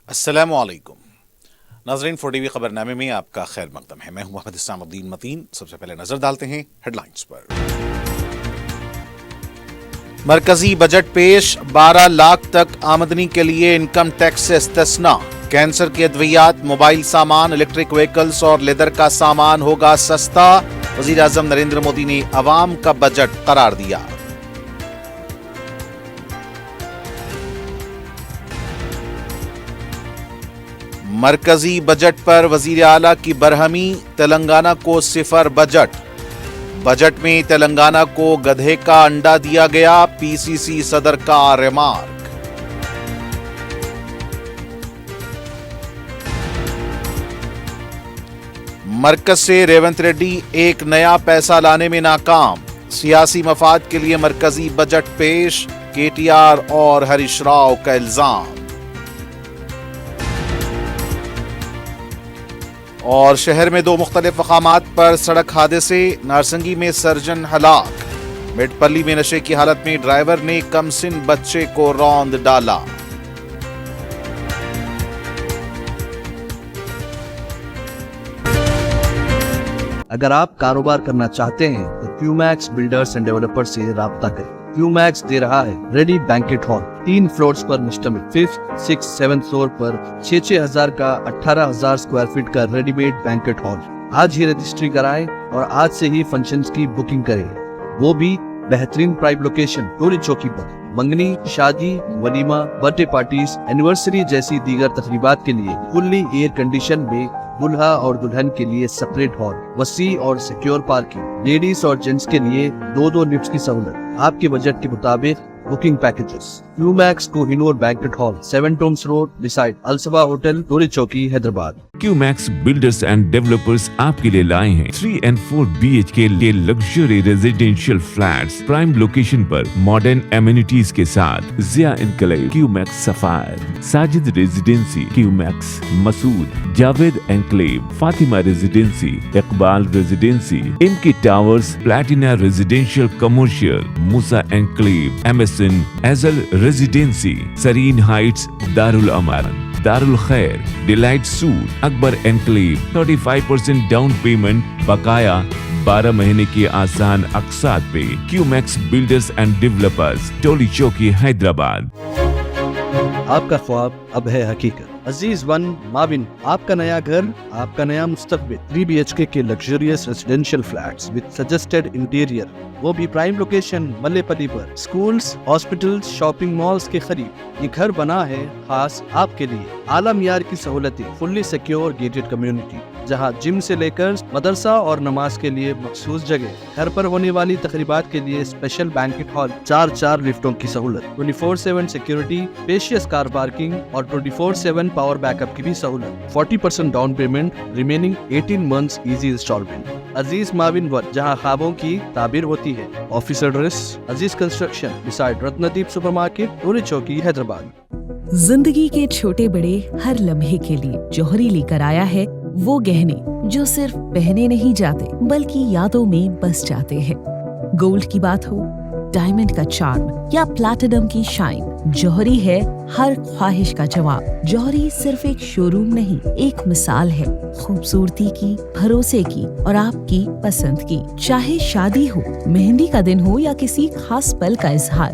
السلام علیکم ناظرین، 4 ٹی وی خبر نامے میں آپ کا خیر مقدم ہے۔ میں ہوں محمد اسلام الدین متین۔ سب سے پہلے نظر ڈالتے ہیں ہیڈ لائنز پر۔ مرکزی بجٹ پیش، 12 لاکھ تک آمدنی کے لیے انکم ٹیکس سے استثنا۔ کینسر کے ادویات، موبائل سامان، الیکٹرک وہیکلز اور لیدر کا سامان ہوگا سستا۔ وزیر اعظم نریندر مودی نے عوام کا بجٹ قرار دیا۔ مرکزی بجٹ پر وزیر اعلیٰ کی برہمی، تلنگانہ کو صفر بجٹ۔ بجٹ میں تلنگانہ کو گدھے کا انڈا دیا گیا، پی سی سی صدر کا ریمارک۔ مرکز سے ریونت ریڈی ایک نیا پیسہ لانے میں ناکام، سیاسی مفاد کے لیے مرکزی بجٹ پیش، کے ٹی آر اور ہریش راؤ کا الزام۔ اور شہر میں 2 مختلف مقامات پر سڑک حادثے، نارسنگی میں سرجن ہلاک، میڈ پلی میں نشے کی حالت میں ڈرائیور نے کم سن بچے کو روند ڈالا۔ اگر آپ کاروبار کرنا چاہتے ہیں تو کیو میکس بلڈرز اینڈ ڈیولپرز سے رابطہ کریں۔ کیو میکس دے رہا ہے ریڈی بینکٹ ہال، 3 فلورز پر مشتمل، 5th 6th 7th فلور پر 6,000 کا 18,000 اسکوائر فٹ کا ریڈی میڈ بینکٹ ہال۔ آج ہی رجسٹری کرائیں اور آج سے ہی فنکشنز کی بکنگ کریں، وہ بھی بہترین پرائم لوکیشن ٹوری چوکی پر۔ منگنی، شادی، ولیمہ، برتھ ڈے پارٹیز، اینیورسری جیسی دیگر تقریبات کے لیے فلی ایئر کنڈیشن میں دلہا اور دلہن کے لیے سپریٹ ہال، وسیع اور سیکیور پارکنگ، لیڈیز اور جینٹس کے لیے 2 لفٹس کی سہولت۔ آپ کے بجٹ کے مطابق booking packages. Q Max Kohinoor banquet hall, 7 Toms road, beside Alsaba hotel, Toli Chowki, Hyderabad. Q Max builders and developers آپ کے لیے لائے ہیں 3 and 4 BHK کے luxury residential flats, prime location پر، ماڈرن ایمینٹیز کے ساتھ۔ Zia enclave, Q Max sapphire, Sajid residency, Q Max Masood, Javed enclave, Fatima residency, Iqbal residency, M K towers, platina residential commercial, Musa enclave, MSN ایزل residency, serene heights, Darulaman, Darulkhair, delight suite, Akbar enclave, 35% down payment, بقایا 12 مہینے کی آسان اقساط پہ۔ Q Max builders and developers, Toli Chowki, Hyderabad. آپ کا خواب اب ہے حقیقت۔ عزیز ون ماون، آپ کا نیا گھر، آپ کا نیا مستقبل۔ 3 BHK کے luxurious residential flats with suggested interior, وہ بھی پرائم لوکیشن ملے پلی پر، سکولز، ہاسپٹلز، شاپنگ مالز کے قریب۔ یہ گھر بنا ہے خاص آپ کے لیے، اعلیٰ معیار کی سہولتیں، فلی سیکیور گیٹڈ کمیونٹی، جہاں جم سے لے کر مدرسہ اور نماز کے لیے مخصوص جگہ، گھر پر ہونے والی تقریبات کے لیے اسپیشل بینکٹ ہال، 4 لفٹوں کی سہولت، 24/7 سیکیورٹی، اسپیشیس کار پارکنگ اور 24/7 پاور بیک اپ کی بھی سہولت۔ 40% down payment, remaining 18 months easy instalment. Aziz maven one, جہاں خوابوں کی تعبیر ہوتی ہے۔ Office address Aziz construction, beside Ratnadeep super market, Toli Chowki, Hyderabad. زندگی کے چھوٹے بڑے ہر لمحے کے لیے جوہری لے کر آیا ہے وہ گہنے جو صرف پہنے نہیں جاتے بلکہ یادوں میں بس جاتے ہیں۔ گولڈ کی بات ہو، ڈائمنڈ کا چارم یا پلاٹینم کی شائن، جوہری ہے ہر خواہش کا جواب۔ جوہری صرف ایک شو روم نہیں، ایک مثال ہے خوبصورتی کی، بھروسے کی اور آپ کی پسند کی۔ چاہے شادی ہو، مہندی کا دن ہو یا کسی خاص پل کا اظہار،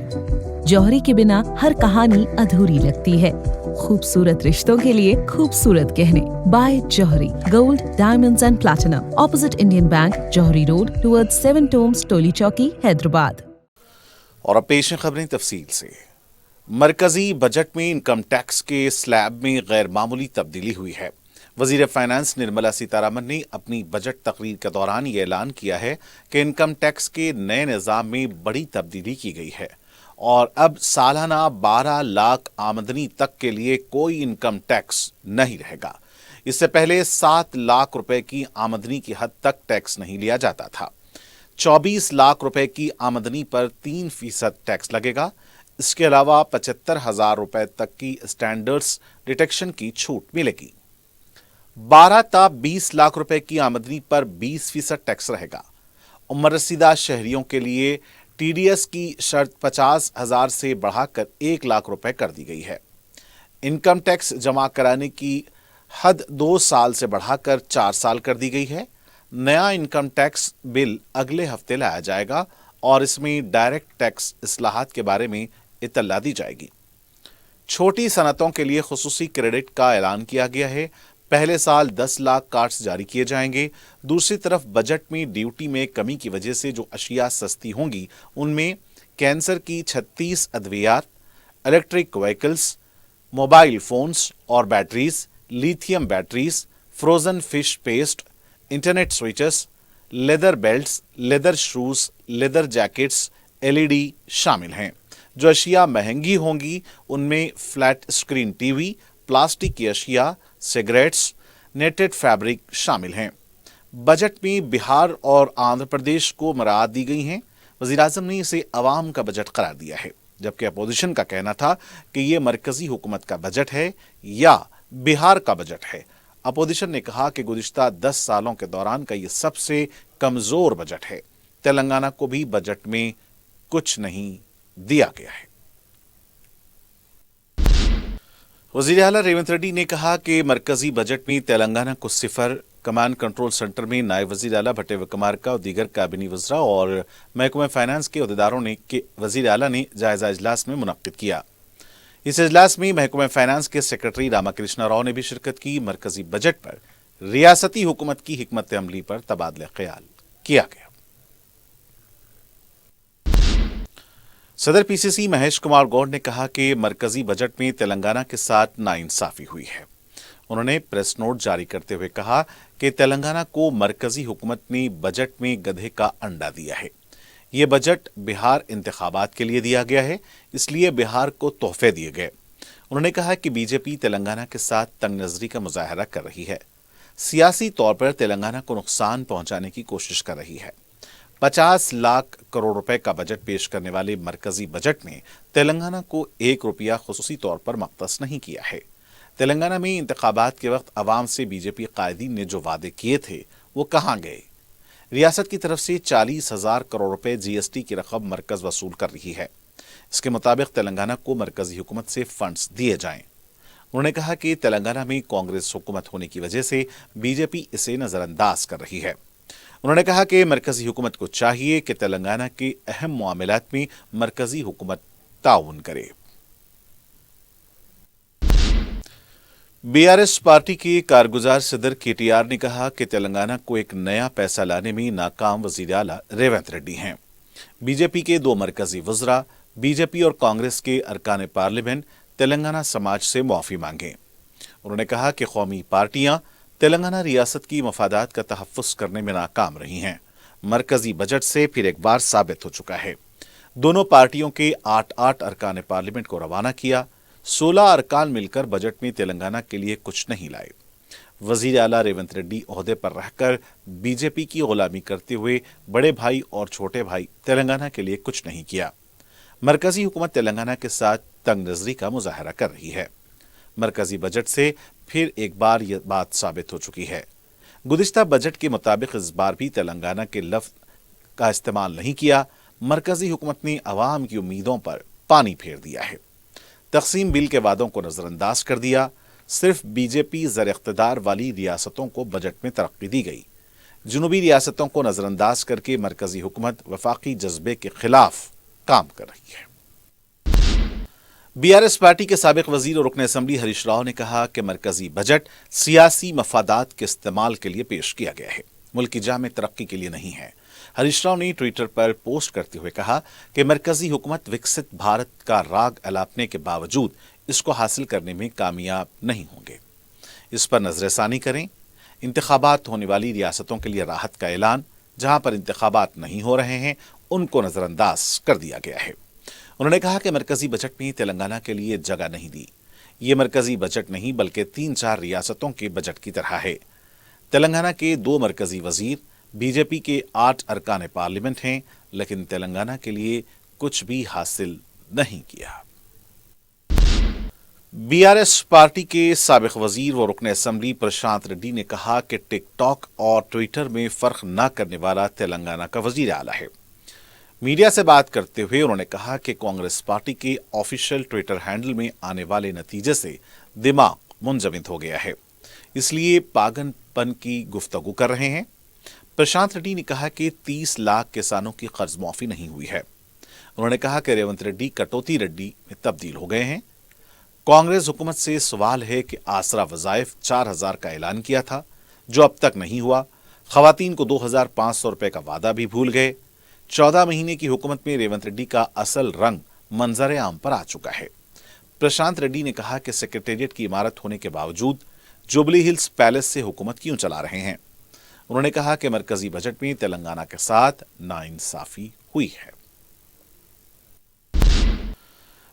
جوہری کے بنا ہر کہانی ادھوری لگتی ہے۔ خوبصورت رشتوں کے لیے خوبصورت گہنے، بائے جوہری، gold, diamonds and platinum, opposite Indian bank, جوہری روڈ، ٹورڈ 7 ٹومس، ٹولی چوکی، حیدرآباد۔ اور اب پیش ہیں خبریں تفصیل سے۔ مرکزی بجٹ میں انکم ٹیکس کے سلیب میں غیر معمولی تبدیلی ہوئی ہے۔ وزیر فائنانس نرملا سیتارمن نے اپنی بجٹ تقریر کے دوران یہ اعلان کیا ہے کہ انکم ٹیکس کے نئے نظام میں بڑی تبدیلی کی گئی ہے اور اب سالانہ 12 لاکھ آمدنی تک کے لیے کوئی انکم ٹیکس نہیں رہے گا۔ اس سے پہلے 7 لاکھ روپے کی آمدنی کی حد تک ٹیکس نہیں لیا جاتا تھا۔ 24 لاکھ روپے کی آمدنی پر 3% ٹیکس لگے گا۔ اس کے علاوہ 75,000 روپے تک کی اسٹینڈرڈز ڈیٹیکشن کی چھوٹ ملے گی۔ 12 تا 20 لاکھ روپے کی آمدنی پر 20% ٹیکس رہے گا۔ عمر رسیدہ شہریوں کے لیے TDS کی شرط 50,000 سے بڑھا کر 1 لاکھ روپے کر دی گئی ہے۔ इनकम टैक्स जमा कराने की हद 2 साल से बढ़ाकर 4 साल कर दी गई है। नया इनकम टैक्स बिल अगले हफ्ते लाया जाएगा और इसमें डायरेक्ट टैक्स इस्लाहात के बारे में इत्तला दी जाएगी। छोटी सनतों के लिए खुसूसी क्रेडिट का ऐलान किया गया है। पहले साल 10 लाख कार्ड्स जारी किए जाएंगे। दूसरी तरफ बजट में ड्यूटी में कमी की वजह से जो अशिया सस्ती होंगी उनमें कैंसर की 36 अद्वियात, इलेक्ट्रिक व्हीकल्स, मोबाइल फोन्स और batteries, lithium batteries, frozen fish paste, internet switches, leather belts, leather shoes, leather jackets, LED शामिल हैं। जो अशिया महंगी होंगी उनमें फ्लैट स्क्रीन टीवी, प्लास्टिक की अशिया, सिगरेट्स, नेटेड फैब्रिक शामिल हैं। बजट में बिहार और आंध्र प्रदेश को मराद दी गई हैं। वज़ीर-ए-आज़म ने इसे अवाम का बजट करार दिया है, जबकि अपोजिशन का कहना था कि ये मरकजी हुकूमत का बजट है या बिहार का बजट है। अपोजिशन ने कहा कि गुज़िश्ता 10 सालों के दौरान का ये सबसे कमजोर बजट है। तेलंगाना को भी बजट में कुछ नहीं दिया गया है। वज़ीर आला रेवंत रेड्डी ने कहा कि मरकजी बजट में तेलंगाना को सिफर। कमांड कंट्रोल सेंटर में नायब वज़ीर आला भट्टे विक्रमार्का और दीगर काबिनी वज़रा और महकमा फाइनेंस के अहदेदारों ने वज़ीर आला ने जायजा इजलास में मुनक्किद किया। इस इजलास में महकमा फाइनेंस के सेक्रेटरी रामाकृष्णा राव ने भी शिरकत की। मरकजी बजट पर रियासती हुकूमत की हिकमत अमली पर तबादला ख्याल किया गया। सदर पीसीसी महेश कुमार गौड़ ने कहा कि मरकजी बजट में तेलंगाना के साथ नाइंसाफी हुई है। उन्होंने प्रेस नोट जारी करते हुए कहा कि तेलंगाना को मरकजी हुकूमत ने बजट में गधे का अंडा दिया है। ये बजट बिहार इंतखाबात के लिए दिया गया है, इसलिए बिहार को तोहफे दिए गए। उन्होंने कहा कि बीजेपी तेलंगाना के साथ तंग नजरी का मुजाहरा कर रही है, सियासी तौर पर तेलंगाना को नुकसान पहुंचाने की कोशिश कर रही है। 50 लाख करोड़ रुपए का बजट पेश करने वाले मरकजी बजट में तेलंगाना को 1 रुपया खुसूसी तौर पर मख्तस नहीं किया है। तेलंगाना में इंतखाबात के वक्त अवाम से बीजेपी कायदीन ने जो वादे किए थे वो कहां गए? रियासत की तरफ से 40,000 करोड़ रुपए जीएसटी की रकम मरकज वसूल कर रही है। इसके मुताबिक तेलंगाना को मरकजी हुकूमत से फंड्स दिए जाएं। उन्होंने कहा कि तेलंगाना में कांग्रेस हुकूमत होने की वजह से बीजेपी इसे नजरअंदाज कर रही है। उन्होंने कहा कि मरकजी हुकूमत को चाहिए कि तेलंगाना के अहम मामलात में मरकजी हुकूमत ताउन करे। बीआरएस पार्टी के कारगुजार सदर केटीआर ने कहा कि तेलंगाना को एक नया पैसा लाने में नाकाम वज़ीर आला रेवंत रेड्डी हैं। बीजेपी के 2 मरकजी वज़रा, बीजेपी और कांग्रेस के अरकान पार्लियामेंट तेलंगाना समाज से माफी मांगे। उन्होंने कहा कि कौमी पार्टियां तेलंगाना रियासत की मफादात का तहफ़्फ़ुज़ करने में नाकाम रही हैं। मरकजी बजट से फिर एक बार साबित हो चुका है। दोनों पार्टियों के 8 अरकान पार्लियामेंट को रवाना किया। 16 अरकान मिलकर बजट में तेलंगाना के लिए कुछ नहीं लाए। वज़ीर आला रेवंत रेड्डी ओहदे पर रहकर बीजेपी की गुलामी करते हुए बड़े भाई और छोटे भाई तेलंगाना के लिए कुछ नहीं किया। मरकजी हुकूमत तेलंगाना के साथ तंग नजरी का मुजाहरा कर रही है। मरकजी बजट से फिर एक बार यह बात साबित हो चुकी है। गुज़िश्ता बजट के मुताबिक इस बार भी तेलंगाना के लफ्ज़ का इस्तेमाल नहीं किया। मरकजी हुकूमत ने अवाम की उम्मीदों पर पानी फेर दिया है। तक़सीम बिल के वादों को नजरअंदाज कर दिया। सिर्फ बीजेपी ज़र इख्तिदार वाली रियासतों को बजट में तरक्की दी गई। जुनूबी रियासतों को नजरअंदाज करके मरकजी हुकूमत वफाकी जज्बे के खिलाफ काम कर रही है। बीआरएस पार्टी के साबिक वजीर और रुकन असम्बली हरीश राव ने कहा कि मरकजी बजट सियासी मफादात के इस्तेमाल के लिए पेश किया गया है, मुल्क की जामे तरक्की के लिए नहीं है। हरीश राव ने ट्विटर पर पोस्ट करते हुए कहा कि मरकजी हुकूमत विकसित भारत का राग अलापने के बावजूद इसको हासिल करने में कामयाब नहीं होंगे। इस पर नजरसानी करें। इंतखाबात होने वाली रियासतों के लिए राहत का ऐलान, जहां पर इंतखाबात नहीं हो रहे हैं उनको नजरअंदाज कर दिया गया है। उन्होंने कहा कि मरकजी बजट में तेलंगाना के लिए जगह नहीं दी। ये मरकजी बजट नहीं बल्कि 3-4 रियासतों के बजट की तरह है। तेलंगाना के 2 मरकजी वजीर, बीजेपी के 8 अरकान पार्लियामेंट हैं, लेकिन तेलंगाना के लिए कुछ भी हासिल नहीं किया। बीआरएस पार्टी के साबिक वजीर व रुकन असम्बली प्रशांत रेड्डी ने कहा कि टिकटॉक और ट्विटर में फर्क न करने वाला तेलंगाना का वजीर आला है। मीडिया से बात करते हुए उन्होंने कहा कि कांग्रेस पार्टी के ऑफिशियल ट्विटर हैंडल में आने वाले नतीजे से दिमाग मुंजमद हो गया है, इसलिए पागलपन की गुफ्तगू कर रहे हैं। प्रशांत रेड्डी ने कहा कि 30 लाख किसानों की कर्ज माफी नहीं हुई है। उन्होंने कहा कि रेवंत रेड्डी कटौती रेड्डी में तब्दील हो गए हैं। कांग्रेस हुकूमत से सवाल है कि आसरा वज़ाइफ 4000 का ऐलान किया था, जो अब तक नहीं हुआ। खवातीन को 2500 रुपए का वादा भी भूल गए। 14 महीने की हुकूमत में रेवंत रेड्डी का असल रंग मंजर आम पर आ चुका है। प्रशांत रेड्डी ने कहा कि सेक्रेटेरिएट की इमारत होने के बावजूद जुबली हिल्स पैलेस से हुकूमत क्यों चला रहे हैं। उन्होंने कहा कि मरकजी बजट में तेलंगाना के साथ नाइंसाफी हुई है।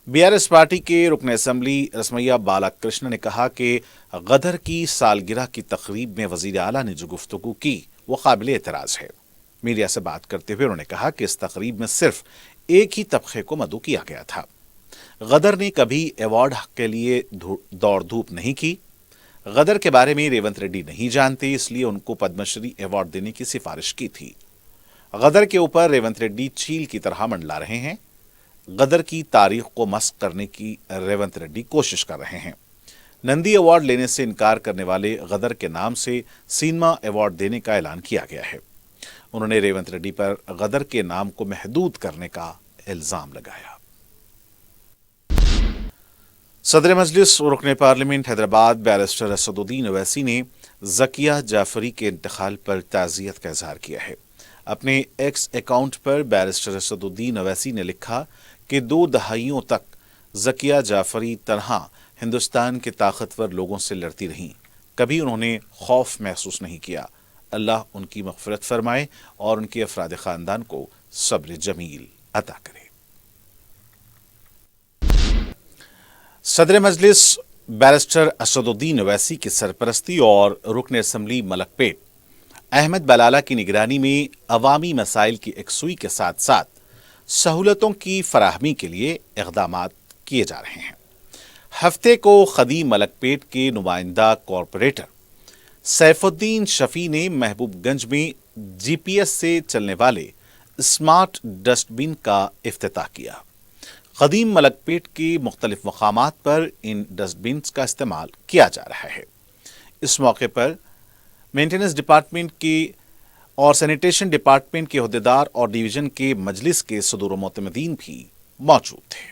बीआरएस पार्टी के रुकन असेंबली रसमैया बालाकृष्ण ने कहा कि गदर की सालगिरह की तकरीब में वजीर आला ने जो गुफ्तगू की वो काबिल एतराज है। मीडिया से बात करते हुए उन्होंने कहा कि इस तकरीब में सिर्फ एक ही तबके को मदऊ किया गया था। गदर ने कभी अवार्ड के लिए दौड़ धूप नहीं की। गदर के बारे में रेवंत रेड्डी नहीं जानते, इसलिए उनको पद्मश्री अवार्ड देने की सिफारिश की थी। गदर के ऊपर रेवंत रेड्डी चील की तरह मंडला रहे हैं। गदर की तारीख को मस्क करने की रेवंत रेड्डी कोशिश कर रहे हैं। नंदी अवार्ड लेने से इनकार करने वाले गदर के नाम से सिनेमा अवार्ड देने का ऐलान किया गया है। उन्होंने रेवंत रेड्डी पर गदर के नाम को महदूद करने का इल्जाम लगाया। सदर मजलिस और रुकने पार्लियामेंट हैदराबाद बैरिस्टर असदुद्दीन ओवैसी ने ज़किया जाफरी के इंतकाल पर ताज़ियत का इजहार किया है। अपने एक्स अकाउंट पर बैरिस्टर असदुद्दीन ओवैसी ने लिखा कि 2 दहाइयों तक ज़किया जाफरी तनहा हिंदुस्तान के ताकतवर लोगों से लड़ती रहीं। कभी उन्होंने खौफ महसूस नहीं किया। अल्लाह उनकी मग़फ़िरत फरमाए और उनके अफराद ख़ानदान को सब्र जमील अता करे। सदर मजलिस बैरिस्टर असदुद्दीन ओवैसी की सरपरस्ती और रुकन असम्बली मलकपेट अहमद बलाला की निगरानी में अवामी मसाइल की एकसुई के साथ साथ सहूलतों की फराहमी के लिए इक़दामात किए जा रहे हैं। हफ्ते को खदीम मलकपेट के नुमाइंदा कॉरपोरेटर सैफुद्दीन शफी ने महबूबगंज में GPS से चलने वाले स्मार्ट डस्टबिन का इफ्तिताह किया। खदीम मलकपेट के मुख्तलिफ मकामात पर इन डस्टबिन का इस्तेमाल किया जा रहा है। इस मौके पर मेंटेनेंस डिपार्टमेंट के और सैनिटेशन डिपार्टमेंट के अहदेदार और डिवीजन के मजलिस के सदूर मोतमदीन भी मौजूद थे।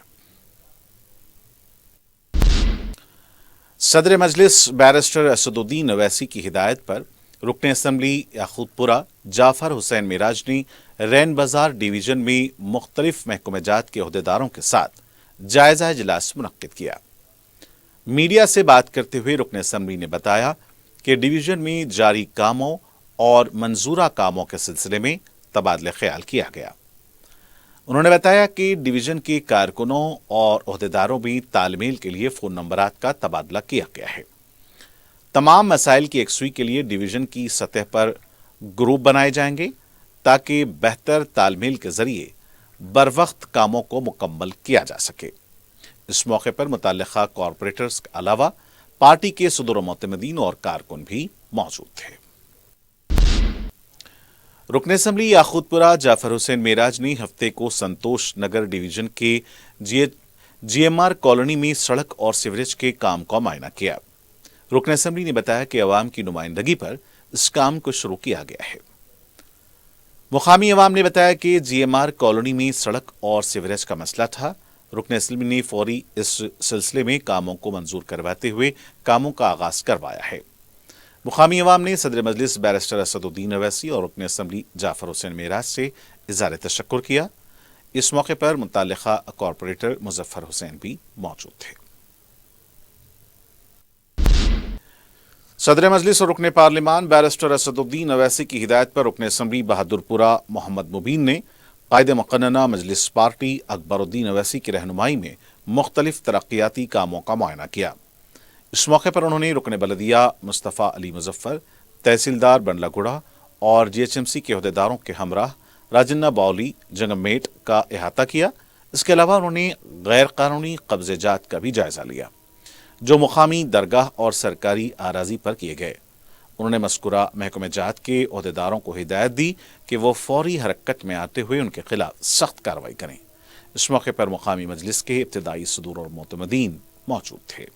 सदर मजलिस बैरिस्टर असदुद्दीन ओवैसी की हिदायत पर रुकन असम्बली याकूतपुरा जाफर हुसैन मिराज ने रैन बाजार डिवीजन में मुख्तलिफ महकमेजात के अहदेदारों के साथ जायजा इजलास मुनक्किद किया। मीडिया से बात करते हुए रुकन असम्बली ने बताया कि डिवीजन में जारी कामों और मंजूरा कामों के सिलसिले में तबादला ख्याल किया गया। उन्होंने बताया कि डिवीजन के कारकुनों और अहदेदारों में तालमेल के लिए फ़ोन नंबरात का तबादला किया गया है। तमाम मसाइल की एकसुई के लिए डिवीजन की सतह पर ग्रुप बनाए जाएंगे ताकि बेहतर तालमेल के जरिए बरवक्त कामों को मुकम्मल किया जा सके। इस मौके पर मुतल्लिका कॉरपोरेटर्स के अलावा पार्टी के सदर मोतमदीन और कारकुन भी मौजूद थे। रुकन असम्बली याकूतपुरा जाफर हुसैन मेराज ने हफ्ते को संतोष नगर डिवीजन के GMR कॉलोनी में सड़क और सीवरेज के काम का मुआयना किया। रुकन असम्बली ने बताया कि अवाम की नुमाइंदगी पर इस काम को शुरू किया गया है। मुकामी अवाम ने बताया कि GMR कॉलोनी में सड़क और सीवरेज का मसला था। रुकन असम्बली ने फौरी इस सिलसिले में कामों को मंजूर करवाते हुए कामों का आगाज करवाया है। मुकामी अवाम ने सदर मजलिस बैरिस्टर असदुद्दीन ओवैसी और रुकन असम्बली जाफर हुसैन मेराज से इज़हार तशक्कुर किया। इस मौके पर मुतल्लिका कॉरपोरेटर मुजफ्फर हुसैन भी मौजूद थे। सदर मजलिस और रुकन पार्लिमान बैरिस्टर असदुद्दीन ओवैसी की हिदायत पर रुकन असम्बली बहादुरपुरा मोहम्मद मुबीन ने कायदे मुक़न्नना मजलिस पार्टी अकबरुद्दीन ओवैसी की रहनुमाई में मुख्तलिफ तरक्याती कामों का मुआयना किया। इस मौके पर उन्होंने रुकन बलदिया मुस्तफ़ा अली मुजफ्फर, तहसीलदार बंडलागुड़ा और GHMC के अहदेदारों के हमराह राजन्ना बाउली जंगमेट का अहाता किया। इसके अलावा उन्होंने गैर कानूनी कब्ज़ेजात का भी जायजा लिया जो मुकामी दरगाह और सरकारी आराजी पर किए गए। انہوں نے مذکورہ محکمہ جات کے عہدیداروں کو ہدایت دی کہ وہ فوری حرکت میں آتے ہوئے ان کے خلاف سخت کارروائی کریں۔ اس موقع پر مقامی مجلس کے ابتدائی صدور اور معتمدین موجود تھے۔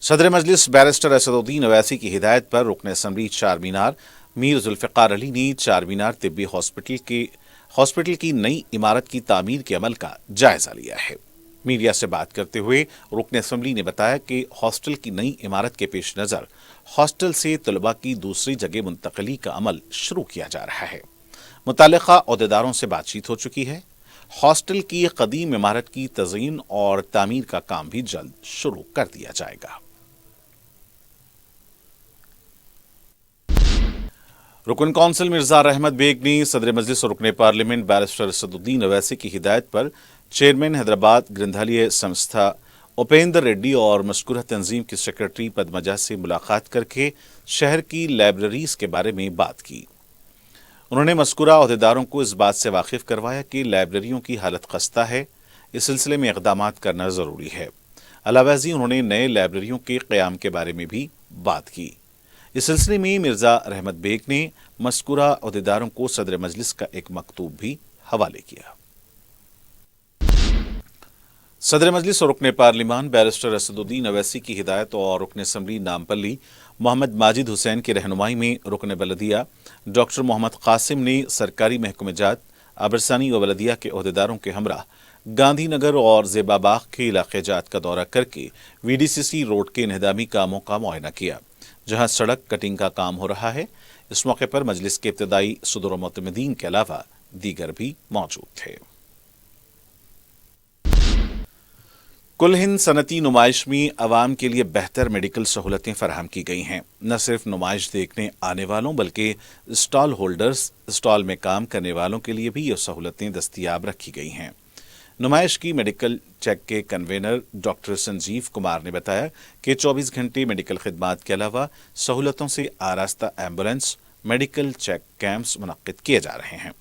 صدر مجلس بیرسٹر اسد الدین اویسی کی ہدایت پر رکن اسمبلی چار مینار میر ذوالفقار علی نے چار مینار طبی ہاسپٹل کی نئی عمارت کی تعمیر کے عمل کا جائزہ لیا ہے۔ میڈیا سے بات کرتے ہوئے رکن اسمبلی نے بتایا کہ ہاسٹل کی نئی عمارت کے پیش نظر ہاسٹل سے طلباء کی دوسری جگہ منتقلی کا عمل شروع کیا جا رہا ہے۔ متعلقہ عہدیداروں سے بات چیت ہو چکی ہے۔ ہاسٹل کی قدیم عمارت کی تزئین اور تعمیر کا کام بھی جلد شروع کر دیا جائے گا۔ رکن کونسل مرزا رحمت بیگ نے صدر مجلس اور رکن پارلیمنٹ بیرسٹر اسد الدین اویسی کی ہدایت پر چیئرمین حیدرآباد گرندھالیہ سنستھا اپیندر ریڈی اور مذکورہ تنظیم کی سیکرٹری پدمجا سے ملاقات کر کے شہر کی لائبریریز کے بارے میں بات کی۔ انہوں نے مذکورہ عہدیداروں کو اس بات سے واقف کروایا کہ لائبریریوں کی حالت خستہ ہے، اس سلسلے میں اقدامات کرنا ضروری ہے۔ علاوہ ازیں انہوں نے نئے لائبریریوں کے قیام کے بارے میں بھی بات کی۔ اس سلسلے میں مرزا رحمت بیگ نے مذکورہ عہدیداروں کو صدر مجلس کا ایک مکتوب بھی حوالے کیا۔ صدر مجلس اور رکن پارلیمان بیرسٹر اسد الدین اویسی کی ہدایت اور رکن اسمبلی نامپلی محمد ماجد حسین کی رہنمائی میں رکن بلدیہ ڈاکٹر محمد قاسم نے سرکاری محکمہ جات عبرسانی و بلدیہ کے عہدیداروں کے ہمراہ گاندھی نگر اور زیبا باغ کے علاقے جات کا دورہ کر کے وی ڈی سی سی روڈ کے انہدامی کاموں کا معائنہ کیا، جہاں سڑک کٹنگ کا کام ہو رہا ہے۔ اس موقع پر مجلس کے ابتدائی صدور و معتمدین کے علاوہ دیگر بھی موجود تھے۔ کل ہند صنعتی نمائش میں عوام کے لیے بہتر میڈیکل سہولتیں فراہم کی گئی ہیں۔ نہ صرف نمائش دیکھنے آنے والوں بلکہ اسٹال ہولڈرز، اسٹال میں کام کرنے والوں کے لیے بھی یہ سہولتیں دستیاب رکھی گئی ہیں۔ نمائش کی میڈیکل چیک کے کنوینر ڈاکٹر سنجیو کمار نے بتایا کہ 24 گھنٹے میڈیکل خدمات کے علاوہ سہولتوں سے آراستہ ایمبولینس میڈیکل چیک کیمپس منعقد کیے جا رہے ہیں۔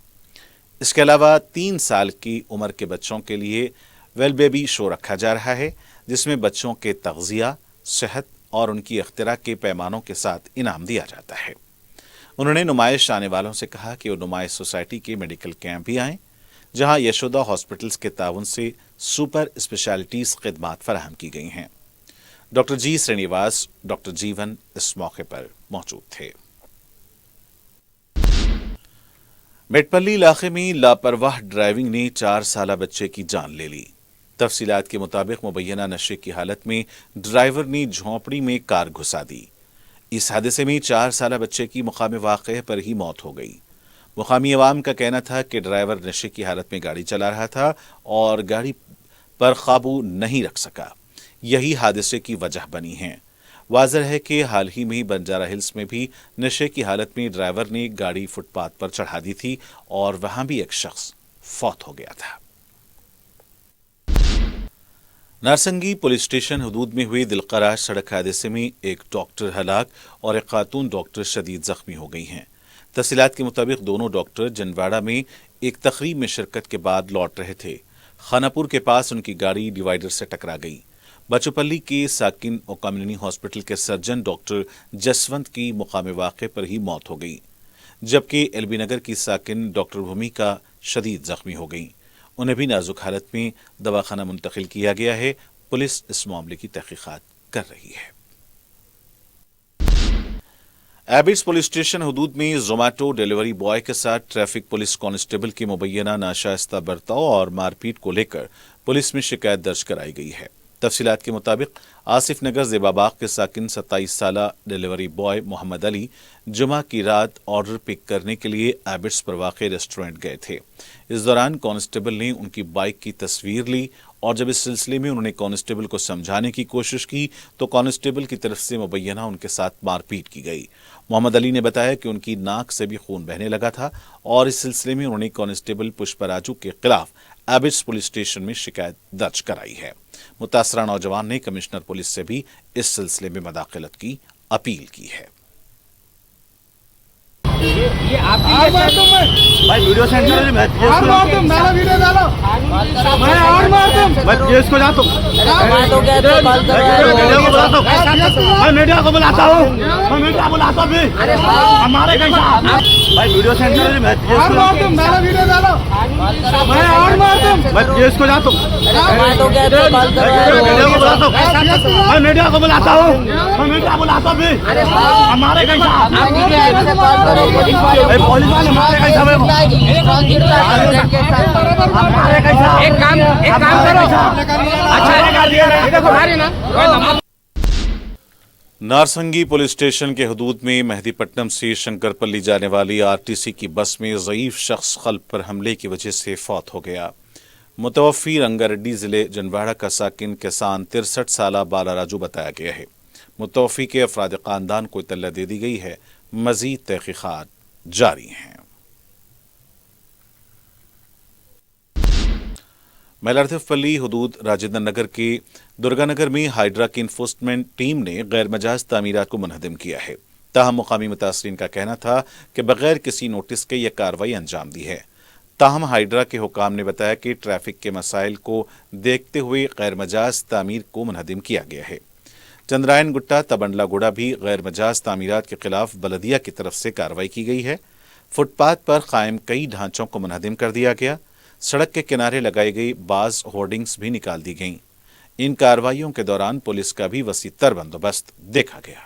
اس کے علاوہ 3 سال کی عمر کے بچوں کے لیے ویل بیبی شو رکھا جا رہا ہے، جس میں بچوں کے تغذیہ، صحت اور ان کی اختراع کے پیمانوں کے ساتھ انعام دیا جاتا ہے۔ انہوں نے نمائش آنے والوں سے کہا کہ وہ نمائش سوسائٹی کے میڈیکل کیمپ بھی آئیں، جہاں یشودا ہاسپٹلز کے تعاون سے سپر اسپیشلٹیز خدمات فراہم کی گئی ہیں۔ ڈاکٹر جی سرینیواس، ڈاکٹر جیون اس موقع پر موجود تھے۔ میٹپلی علاقے میں لاپرواہ ڈرائیونگ نے 4 سالہ بچے کی جان لے لی۔ تفصیلات کے مطابق مبینہ نشے کی حالت میں ڈرائیور نے جھونپڑی میں کار گھسا دی۔ اس حادثے میں 4 سالہ بچے کی مقام واقعے پر ہی موت ہو گئی۔ مقامی عوام کا کہنا تھا کہ ڈرائیور نشے کی حالت میں گاڑی چلا رہا تھا اور گاڑی پر قابو نہیں رکھ سکا، یہی حادثے کی وجہ بنی ہے۔ واضح ہے کہ حال ہی میں بنجارہ ہلز میں بھی نشے کی حالت میں ڈرائیور نے گاڑی فٹ پاتھ پر چڑھا دی تھی اور وہاں بھی ایک شخص فوت ہو گیا تھا۔ نارسنگی پولیس اسٹیشن حدود میں ہوئے دلخراش سڑک حادثے میں ایک ڈاکٹر ہلاک اور ایک خاتون ڈاکٹر شدید زخمی ہو گئی ہیں۔ تفصیلات کے مطابق دونوں ڈاکٹر جنواڑہ میں ایک تقریب میں شرکت کے بعد لوٹ رہے تھے۔ خانہ پور کے پاس ان کی گاڑی ڈیوائیڈر سے ٹکرا گئی۔ بچوپلی کے ساکن اور کمیونٹی ہاسپٹل کے سرجن ڈاکٹر جسونت کی مقام واقع پر ہی موت ہو گئی، جبکہ ایل بی نگر کی ساکن ڈاکٹر بھومیکا شدید زخمی ہو گئی۔ انہیں بھی نازک حالت میں دواخانہ منتقل کیا گیا ہے۔ پولیس اس معاملے کی تحقیقات کر رہی ہے۔ ایبٹس پولیس اسٹیشن حدود میں زومیٹو ڈیلیوری بوائے کے ساتھ ٹریفک پولیس کانسٹیبل کی مبینہ ناشائستہ برتاؤ اور مار پیٹ کو لے کر پولیس میں شکایت درج کرائی گئی ہے۔ تفصیلات کے مطابق آصف نگر زیبا باغ کے ساکن 27 سالہ ڈیلیوری بوائے محمد علی جمعہ کی رات آرڈر پک کرنے کے لیے ایبٹس پر واقع ریسٹورینٹ گئے تھے۔ اس دوران کانسٹیبل نے ان کی بائک کی تصویر لی اور جب اس سلسلے میں انہوں نے کانسٹیبل کو سمجھانے کی کوشش کی تو کانسٹیبل کی طرف سے مبینہ ان کے ساتھ مار پیٹ کی گئی۔ محمد علی نے بتایا کہ ان کی ناک سے بھی خون بہنے لگا تھا اور اس سلسلے میں انہوں نے کانسٹیبل پشپراجو کے خلاف ایبٹس پولیس اسٹیشن میں شکایت درج کرائی ہے۔ متاثرہ نوجوان نے کمشنر پولیس سے بھی اس سلسلے میں مداخلت کی اپیل کی ہے۔ ये आपकी भाई वीडियो सेंड करो, मैं और मार दूं, डालो वीडियो डालो, मैं और मार दूं, मैं केस को जाता हूँ, बात हो गया तो कॉल मीडिया को बुलाता हूँ, मैं मीडिया को बुलाता हूँ, मैं मीडिया बुलाता हूँ भी, हमारे कैसा भाई वीडियो सेंड करो, मैं और मार दूं, डालो वीडियो डालो, मैं और मार दूं, मैं केस को जाता हूँ, बात हो गया तो कॉल मीडिया को बुलाता हूँ, मैं मीडिया को बुलाता हूँ, मैं मीडिया बुलाता हूँ भी, हमारे कैसा पुलिस वाले हमारे कैसा एक काम करो, अच्छा नारसंगी पुलिस स्टेशन के हदूद में मेहदीपट्टनम से शंकरपल्ली जाने वाली आरटीसी की बस में ज़ईफ शख्स क़ल्ब पर हमले की वजह से फौत हो गया। मुतवफ़ी रंगारेड्डी ज़िले जनवाड़ा का साकिन किसान 63 साला बाला राजू बताया गया है। मुतवफ़ी के अफराद ख़ानदान को इत्तला दे दी गई है। मज़ीद तहक़ीक़ात जारी हैं। मैलार्थपल्ली हदूद राजेंद्र नगर के दुर्गानगर में हाइड्रा की इन्फोर्समेंट टीम ने गैर मजाज तामीरात को मुनहदम किया है। ताहम मुकामी मुतासरीन का कहना था कि बगैर किसी नोटिस के यह कार्रवाई अंजाम दी है। ताहम हाइड्रा के हुकाम ने बताया कि ट्रैफिक के मसाइल को देखते हुए गैर मजाज तामीर को मुनहदम किया गया है। चंद्रायन गुट्टा तबंडला गुड़ा भी गैर मजाज तामीरात के खिलाफ बलदिया की तरफ से कार्रवाई की गई है। फुटपाथ पर कायम कई ढांचों को मुनहदम कर दिया गया। सड़क के किनारे लगाई गई बाज होर्डिंग्स भी निकाल दी गईं। इन कार्रवाइयों के दौरान पुलिस का भी वसीतर बंदोबस्त देखा गया।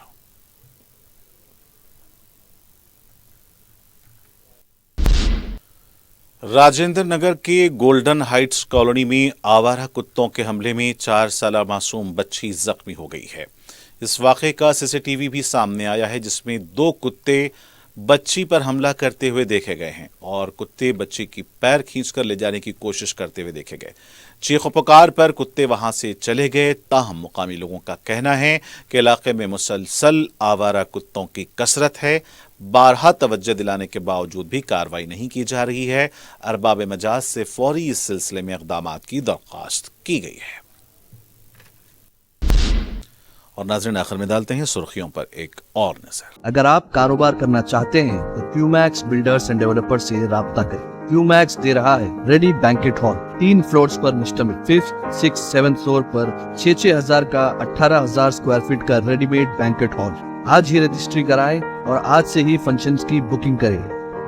राजेंद्र नगर के गोल्डन हाइट्स कॉलोनी में आवारा कुत्तों के हमले में 4 साला मासूम बच्ची जख्मी हो गई है। इस वाक़े का सीसीटीवी भी सामने आया है, जिसमें 2 कुत्ते बच्ची पर हमला करते हुए देखे गए हैं और कुत्ते बच्ची की पैर खींचकर ले जाने की कोशिश करते हुए देखे गए। चीख पुकार पर कुत्ते वहां से चले गए। ताहम मुकामी लोगों का कहना है कि इलाके में मुसलसल आवारा कुत्तों की कसरत है। बारहा तवज्जो दिलाने के बावजूद भी कार्रवाई नहीं की जा रही है। अरबाब मजाज से फौरी इस सिलसिले में इक़दामात की दरख्वास्त की गई है। और नाज़रीन, आखिर में डालते हैं सुर्खियों पर एक और नजर। अगर आप कारोबार करना चाहते हैं तो क्यूमैक्स बिल्डर्स एंड डेवलपर्स से राब्ता करें। क्यूमैक्स दे रहा है रेडी बैंकेट हॉल 3 फ्लोर्स पर मुश्तमिल 5th, 6th, 7th फ्लोर पर 6,000 का 18,000 स्क्वायर फीट का रेडीमेड बैंकेट हॉल। आज ही रजिस्ट्री कराएं और आज से ही फंक्शंस की बुकिंग करें,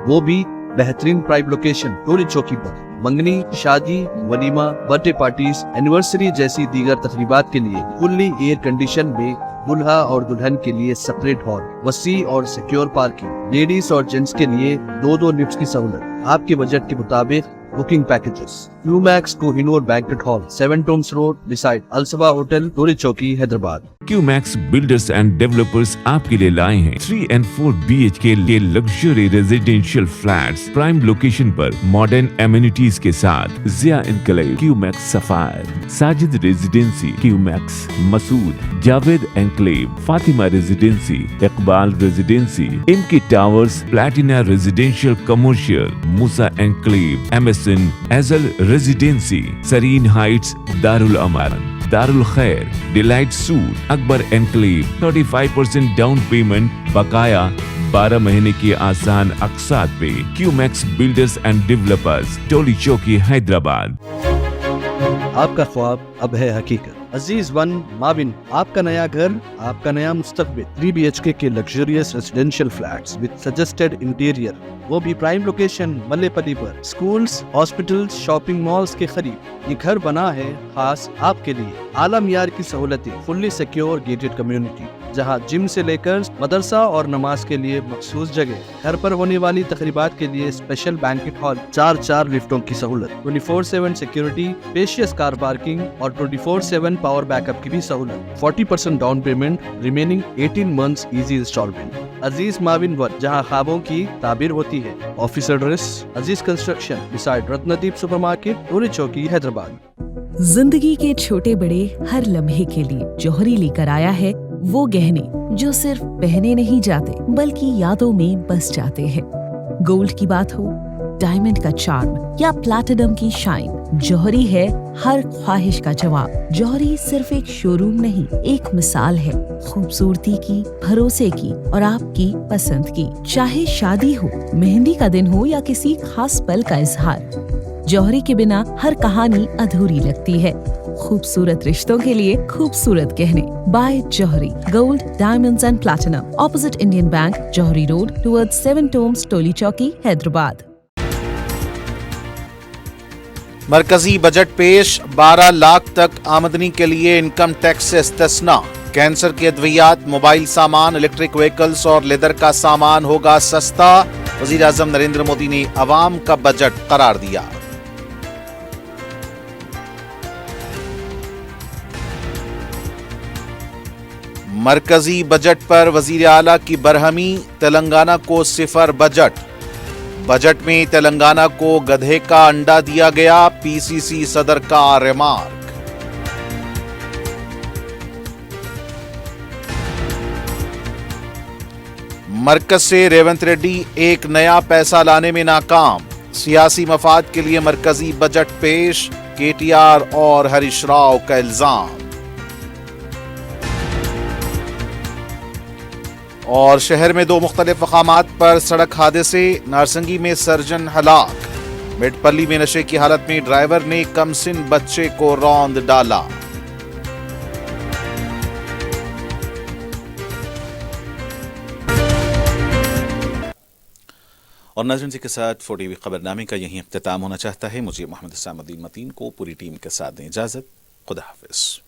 वो भी बेहतरीन प्राइम लोकेशन टोरी चौकी पर। मंगनी, शादी, वलीमा, बर्थडे पार्टीज, एनिवर्सरी जैसी दीगर तकरीबात के लिए फुल्ली एयर कंडीशन में दुल्हा और दुल्हन के लिए सेपरेट हॉल, वसी और सिक्योर पार्किंग, लेडीज और जेंट्स के लिए 2-2 लिफ्ट्स की सहूलत। आपके बजट के मुताबिक booking packages. Q Max Kohinoor banquet hall, 7 Toms road, beside Alsaba hotel, Toli Chowki, Hyderabad. Q Max builders and developers आपके लिए लाए हैं 3 and 4 BHK के luxury residential flats prime location पर मॉडर्न एमिनिटीज के साथ। Zia enclave, Q Max sapphire, Sajid residency, Q Max Masood, Javed enclave, Fatima residency, Iqbal residency, इनकी towers, platina residential commercial, Musa enclave, MSN एजल रेजिडेंसी, सरीन हाइट्स, दारुल अमान, दारुल खैर, delight suit, Akbar enclave, 35% down payment, बकाया 12 महीने की आसान अक़सात पे। क्यूमैक्स बिल्डर्स एंड डेवलपर्स, टोली चौकी, हैदराबाद। आपका ख्वाब अब है हकीकत। अजीज वन माविन, आपका नया घर, आपका नया मुस्तकबिल। 3 BHK के luxurious residential flats with suggested interior, वो भी प्राइम लोकेशन मल्लेपल्ली पर। स्कूल्स, हॉस्पिटल्स, शॉपिंग मॉल्स के करीब ये घर बना है खास आपके लिए। आला मियार की सहूलतें, फुल्ली सिक्योर गेटेड कम्युनिटी, जहां जिम से लेकर मदरसा और नमाज के लिए मखसूस जगह। घर पर होने वाली तकरीबात के लिए स्पेशल बैंकेट हॉल, 4 लिफ्टों की सहूलत, 24/7 सिक्योरिटी, स्पेशियस कार पार्किंग और 24/7 पावर बैकअप की भी सहूलत। 40% down payment, remaining 18 months easy instalment. Aziz maven one, जहां ख्वाबों की ताबीर होती है। Office address Aziz construction, beside Ratnadeep supermarket, Toli Chowki, Hyderabad. जिंदगी के छोटे बड़े हर लम्हे के लिए जौहरी लेकर आया है वो गहने जो सिर्फ पहने नहीं जाते बल्कि यादों में बस जाते हैं। गोल्ड की बात हो, डायमंड का चार्म या प्लैटिनम की शाइन। जौहरी है हर ख्वाहिश का जवाब। जौहरी सिर्फ एक शोरूम नहीं, एक मिसाल है खूबसूरती की, भरोसे की और आपकी पसंद की। चाहे शादी हो, मेहंदी का दिन हो या किसी खास पल का इजहार, जौहरी के बिना हर कहानी अधूरी लगती है। खूबसूरत रिश्तों के लिए खूबसूरत गहने by Jauhari. Gold, diamonds and platinum, opposite Indian bank, Jauhari road, towards 7 Toms, Toli Chowki, Hyderabad. मरकजी बजट पेश, 12 लाख तक आमदनी के लिए इनकम टैक्स से इस्तिस्ना। कैंसर के अद्वियात, मोबाइल सामान, इलेक्ट्रिक व्हीकल्स और लेदर का सामान होगा सस्ता। वजीर आजम नरेंद्र मोदी ने अवाम का बजट करार दिया। मरकजी बजट पर वजीर आला की बरहमी, तेलंगाना को सिफर बजट। बजट में तेलंगाना को गधे का अंडा दिया गया, पीसीसी सदर का रिमार्क। मरकज से रेवंत रेड्डी एक नया पैसा लाने में नाकाम। सियासी मफाद के लिए मरकजी बजट पेश, केटीआर और हरीश राव का इल्जाम। और शहर में 2 मुख्तलिफ मकामात पर सड़क हादसे, नारसंगी में सर्जन हलाक। मेटपल्ली में नशे की हालत में ड्राइवर ने कमसिन बच्चे को रौंद डाला। और नाज़रीन जी के साथ 4TV खबरनामे का यहीं इख्तिताम होना चाहता है। मुझे मोहम्मद इस्लामुद्दीन मतीन को पूरी टीम के साथ दें इजाजत। खुदा हाफिज।